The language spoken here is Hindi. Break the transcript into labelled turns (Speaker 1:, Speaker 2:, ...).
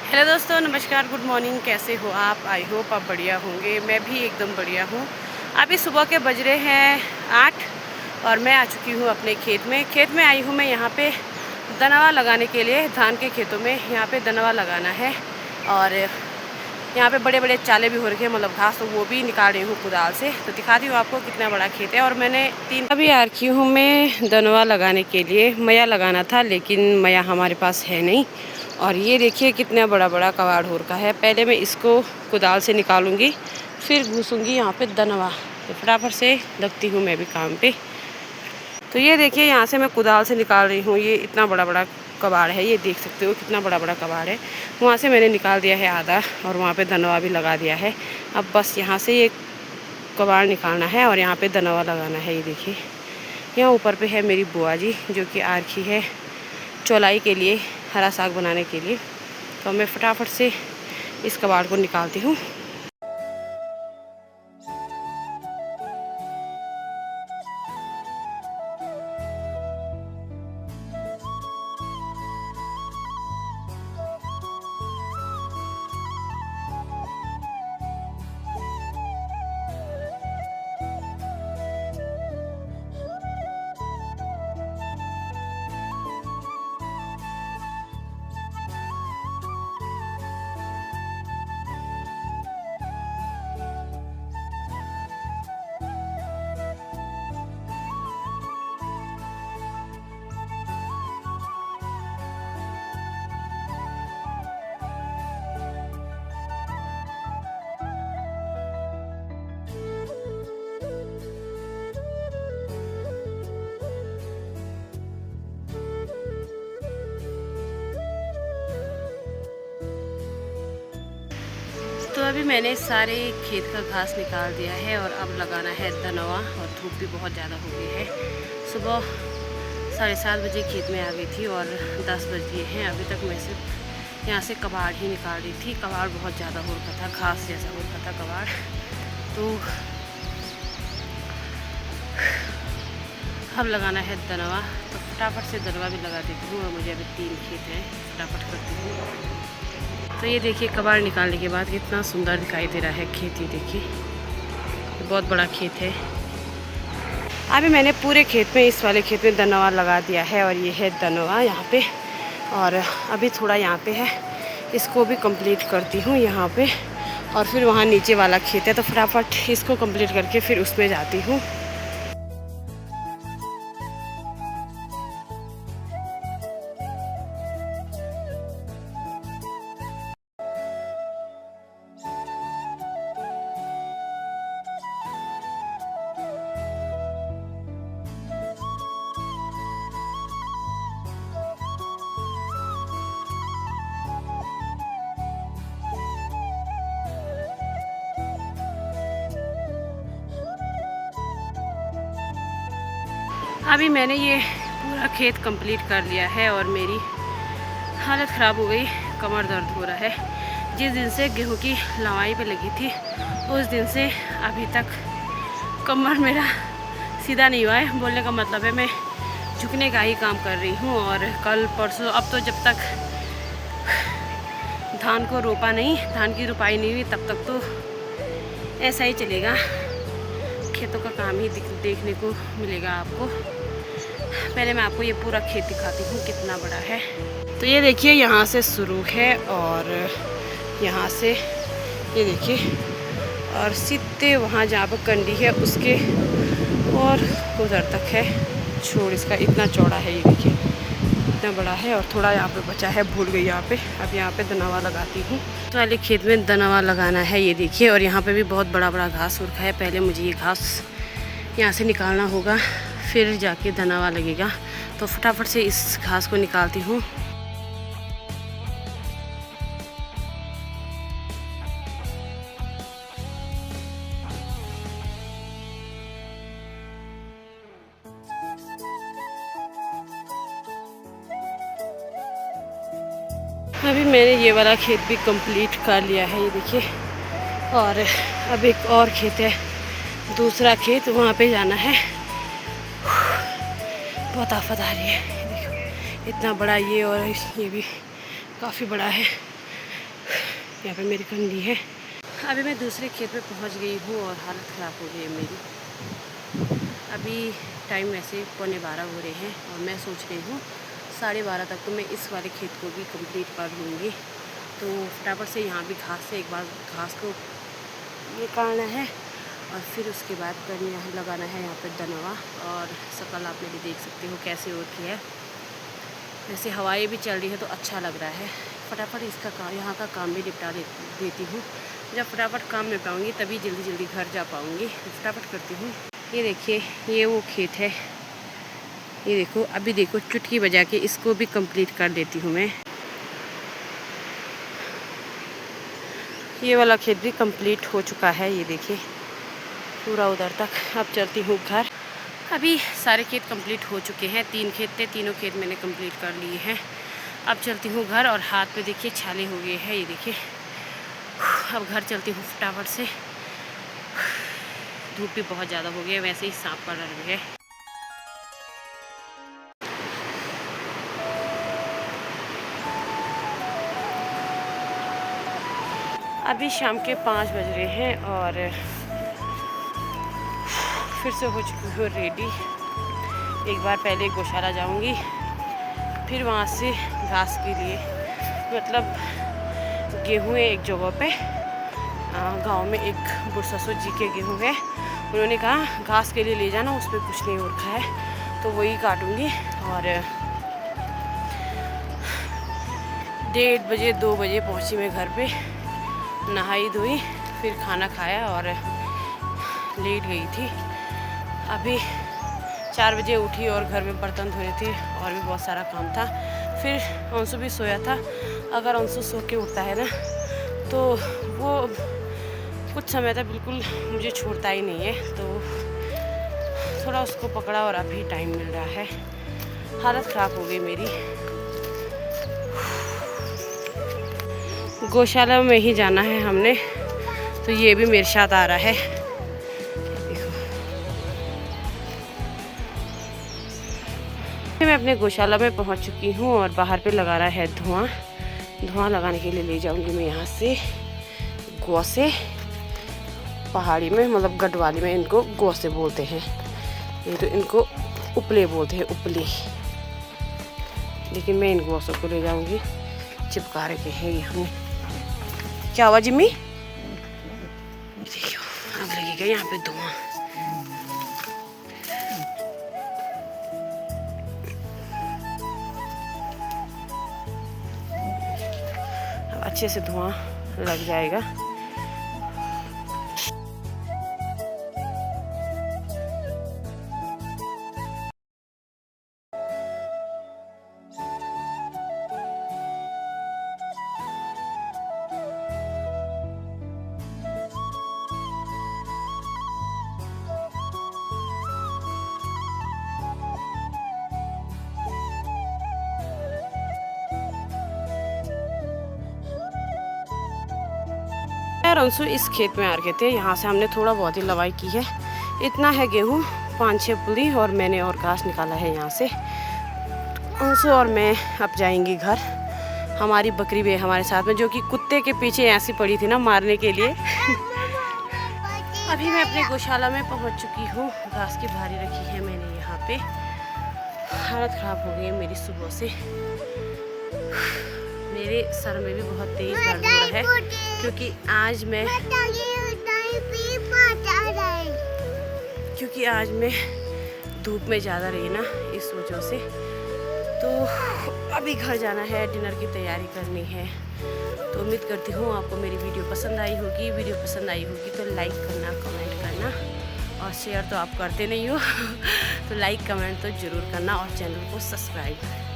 Speaker 1: हेलो दोस्तों, नमस्कार, गुड मॉर्निंग। कैसे हो आप? आई होप आप बढ़िया होंगे। मैं भी एकदम बढ़िया हूँ। अभी सुबह के बज रहे हैं 8 और मैं आ चुकी हूँ अपने खेत में आई हूँ मैं यहाँ पे दनवा लगाने के लिए। धान के खेतों में यहाँ पे दनवा लगाना है और यहाँ पे बड़े बड़े चाले भी हो रखे हैं, मतलब घास, तो वो भी निकाल रही हूँ कुदाल से। तो दिखाती हूँ आपको कितना बड़ा खेत है। और मैंने 3 अभी आ रखी हूँ मैं दनवा लगाने के लिए। मया लगाना था लेकिन मया हमारे पास है नहीं। और ये देखिए कितना बड़ा बड़ा कबाड़ हो रखा है। पहले मैं इसको कुदाल से निकालूंगी, फिर घुसूंगी यहाँ पे दनवा। तो फटाफट से लगती हूँ मैं भी काम पे। तो ये देखिए यहाँ से मैं कुदाल से निकाल रही हूँ। ये इतना बड़ा बड़ा कबाड़ है, ये देख सकते हो कितना बड़ा बड़ा कबाड़ है। वहाँ से मैंने निकाल दिया है आधा और वहाँ पे दनवा भी लगा दिया है। अब बस यहाँ से ये कबाड़ निकालना है और यहाँ पे दनवा लगाना है। ये देखिए यहाँ ऊपर पे है मेरी बुआ जी, जो कि आ रखी है चौलाई के लिए, हरा साग बनाने के लिए। तो मैं फटाफट से इस कबाड़ को निकालती हूँ। तो अभी मैंने सारे खेत का घास निकाल दिया है और अब लगाना है दनवा। और धूप भी बहुत ज़्यादा हो गई है। सुबह 7:30 बजे खेत में आ गई थी और 10 बज गए हैं। अभी तक मैं सिर्फ यहाँ से कबाड़ ही निकाल रही थी। कबाड़ बहुत ज़्यादा हो रखा था, घास जैसा हो रखा था कबाड़। तो अब लगाना है दनवा। तो फटाफट से दनवा भी लगा देती हूँ और मुझे अभी 3 खेत हैं, फटाफट करती हूँ। तो ये देखिए कबाड़ निकालने के बाद कितना सुंदर दिखाई दे रहा है खेत। ये देखिए बहुत बड़ा खेत है। अभी मैंने पूरे खेत में, इस वाले खेत में दनवा लगा दिया है और ये है दनवा यहाँ पे। और अभी थोड़ा यहाँ पे है, इसको भी कंप्लीट करती हूँ यहाँ पे। और फिर वहाँ नीचे वाला खेत है, तो फटाफट इसको कंप्लीट करके फिर उसमें जाती हूँ। अभी मैंने ये पूरा खेत कंप्लीट कर लिया है और मेरी हालत ख़राब हो गई, कमर दर्द हो रहा है। जिस दिन से गेहूं की लवाई पे लगी थी उस दिन से अभी तक कमर मेरा सीधा नहीं हुआ है। बोलने का मतलब है मैं झुकने का ही काम कर रही हूँ। और कल परसों, अब तो जब तक धान को रोपा नहीं, धान की रोपाई नहीं हुई, तब तक तो ऐसा ही चलेगा। खेतों का काम ही देखने को मिलेगा आपको। पहले मैं आपको ये पूरा खेत दिखाती हूँ कितना बड़ा है। तो ये देखिए यहाँ से शुरू है और यहाँ से ये देखिए और सीधे वहाँ जहाँ पर कंडी है उसके और उधर तक है छोड़। इसका इतना चौड़ा है, ये देखिए इतना बड़ा है। और थोड़ा यहाँ पे बचा है, भूल गई यहाँ पे। अब यहाँ पे दनवा लगाती हूँ। तो वाले खेत में दनवा लगाना है, ये देखिए। और यहाँ पे भी बहुत बड़ा बड़ा घास उगा है। पहले मुझे ये घास यहाँ से निकालना होगा, फिर जाके दनवा लगेगा। तो फटाफट से इस घास को निकालती हूँ। अभी मैंने ये वाला खेत भी कंप्लीट कर लिया है, ये देखिए। और अब एक और खेत है, दूसरा खेत, वहाँ पे जाना है। बहुत आफत आ रही है, देखो इतना बड़ा ये, और ये भी काफ़ी बड़ा है। यहाँ पे मेरी कंडी है। अभी मैं दूसरे खेत में पहुँच गई हूँ और हालत ख़राब हो गई है मेरी। अभी टाइम वैसे 11:15 हो रहे हैं और मैं सोच रही हूँ 12:30 तक तो मैं इस वाले खेत को भी कंप्लीट कर लूँगी। तो फटाफट से यहाँ भी घास से एक बार घास को निकालना है और फिर उसके बाद करना है, लगाना है यहाँ पे दनवा। और शकल आप मेरी देख सकते हो कैसे हो रखी है। वैसे हवाएं भी चल रही है तो अच्छा लग रहा है। फटाफट इसका काम, यहाँ का काम भी निपटा देती हूँ। जब फटाफट काम निपटाऊँगी तभी जल्दी जल्दी घर जा पाऊँगी। फटाफट करती हूँ। ये देखिए, ये वो खेत है। ये देखो, अभी देखो चुटकी बजा के इसको भी कंप्लीट कर देती हूँ मैं। ये वाला खेत भी कंप्लीट हो चुका है, ये देखिए पूरा उधर तक। अब चलती हूँ घर। अभी सारे खेत कंप्लीट हो चुके हैं। 3 खेत थे, तीनों खेत मैंने कंप्लीट कर लिए हैं। अब चलती हूँ घर और हाथ पे देखिए छाले हो गए हैं, ये देखिए। अब घर चलती हूँ फटाफट से। धूप भी बहुत ज़्यादा हो गई है, वैसे ही सांप का डर भी है। अभी शाम के 5 बज रहे हैं और फिर से हो चुकी हूँ रेडी। एक बार पहले गौशाला जाऊँगी, फिर वहाँ से घास के लिए, मतलब गेहूँ है एक जगह पे, गांव में एक बुढ़ससुर जी के गेहूँ है। उन्होंने कहा घास के लिए ले जाना, उसमें कुछ नहीं हो रखा है, तो वही काटूँगी। और 1:30 बजे 2 बजे पहुँची मैं घर पे। नहाई धोई, फिर खाना खाया और लेट गई थी। अभी 4 बजे उठी और घर में बर्तन धोने थे और भी बहुत सारा काम था। फिर अंशु भी सोया था। अगर अंशु सो के उठता है ना तो वो कुछ समय तक बिल्कुल मुझे छोड़ता ही नहीं है, तो थोड़ा उसको पकड़ा और अभी टाइम मिल रहा है। हालत ख़राब हो गई मेरी। गौशाला में ही जाना है हमने, तो ये भी मेरे साथ आ रहा है। देखो, मैं अपने गौशाला में पहुंच चुकी हूं और बाहर पे लगा रहा है धुआं। धुआं लगाने के लिए ले जाऊंगी मैं यहाँ से गौ से। पहाड़ी में मतलब गढ़वाली में इनको गौ से बोलते हैं, ये तो इनको उपले बोलते हैं, उपले। लेकिन मैं इन गौसों को ले जाऊंगी। चिपका रखे हैं ये हमने। क्या हुआ जिम्मी? देखियो, आग लगेगा यहाँ पे धुआं। अब अच्छे से धुआं लग जाएगा। अंशु इस खेत में आ रखे थे, यहाँ से हमने थोड़ा बहुत ही लवाई की है। इतना है गेहूँ, 5-6 पुली, और मैंने और घास निकाला है यहाँ से। अंशु और मैं अब जाएंगे घर। हमारी बकरी भी है हमारे साथ में, जो कि कुत्ते के पीछे ऐसी पड़ी थी ना मारने के लिए। अभी मैं अपने गौशाला में पहुँच चुकी हूँ। घास की भारी रखी है मैंने यहाँ पे। हालत ख़राब हो गई है मेरी सुबह से। मेरे सर में भी बहुत तेज़ दर्द हो रहा है, क्योंकि आज मैं धूप में ज़्यादा रही ना, इस वजह से। तो अभी घर जाना है, डिनर की तैयारी करनी है। तो उम्मीद करती हूँ आपको मेरी वीडियो पसंद आई होगी। वीडियो पसंद आई होगी तो लाइक करना, कमेंट करना, और शेयर तो आप करते नहीं हो। तो लाइक कमेंट तो ज़रूर करना और चैनल को सब्सक्राइब करना।